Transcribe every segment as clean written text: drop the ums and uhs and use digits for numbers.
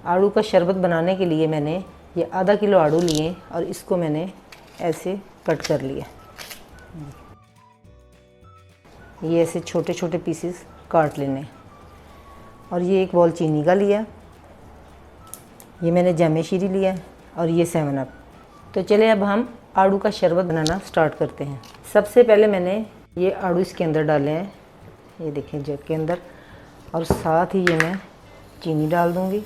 आड़ू का शरबत बनाने के लिए मैंने ये आधा किलो आड़ू लिए और इसको मैंने ऐसे कट कर लिया। ये ऐसे छोटे छोटे पीसेस काट लेने। और ये एक बॉल चीनी का लिया, ये मैंने जामेशीरी लिया और ये 7 अप। तो चले अब हम आड़ू का शरबत बनाना स्टार्ट करते हैं। सबसे पहले मैंने ये आड़ू इसके अंदर डाले हैं, ये देखें जग के अंदर, और साथ ही ये मैं चीनी डाल दूँगी।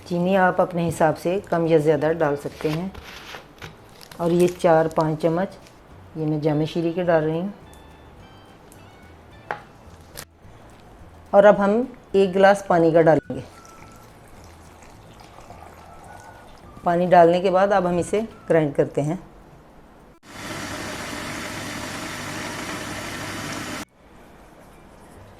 चीनी आप अपने हिसाब से कम या ज़्यादा डाल सकते हैं। और ये 4-5 चम्मच ये मैं जामेशीरी के डाल रही हूँ। और अब हम 1 गिलास पानी का डालेंगे। पानी डालने के बाद अब हम इसे ग्राइंड करते हैं।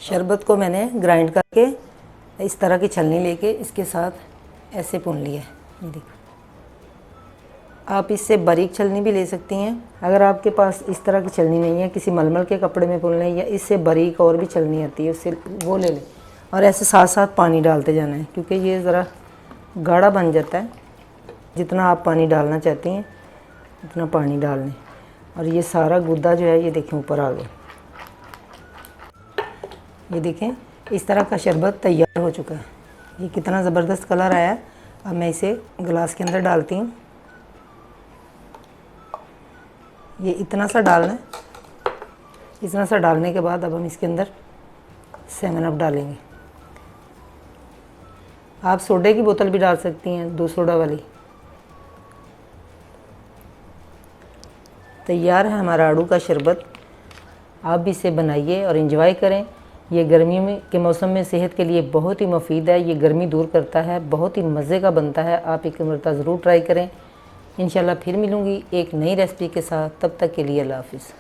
शरबत को मैंने ग्राइंड करके इस तरह की छलनी लेके इसके साथ ऐसे भून लिया है। ये देखो, आप इससे बारीक छलनी भी ले सकती हैं। अगर आपके पास इस तरह की छलनी नहीं है, किसी मलमल के कपड़े में भून लें, या इससे बारीक और भी छलनी आती है उससे वो ले लें। और ऐसे साथ साथ पानी डालते जाना है, क्योंकि ये ज़रा गाढ़ा बन जाता है। जितना आप पानी डालना चाहती हैं उतना पानी डाल लें। और ये सारा गुद्दा जो है ये देखें ऊपर आ गया। ये देखें इस तरह का शरबत तैयार हो चुका है। ये कितना ज़बरदस्त कलर आया है। अब मैं इसे गिलास के अंदर डालती हूँ। ये इतना सा डालना है। इतना सा डालने के बाद अब हम इसके अंदर 7 अप डालेंगे। आप सोडे की बोतल भी डाल सकती हैं, 2 सोडा वाली। तैयार है हमारा आड़ू का शरबत। आप भी इसे बनाइए और एंजॉय करें। ये गर्मियों में के मौसम में सेहत के लिए बहुत ही मुफीद है। ये गर्मी दूर करता है, बहुत ही मज़े का बनता है। आप एक मरतबा ज़रूर ट्राई करें। इंशाल्लाह फिर मिलूँगी एक नई रेसिपी के साथ। तब तक के लिए अल्लाह हाफ़िज़।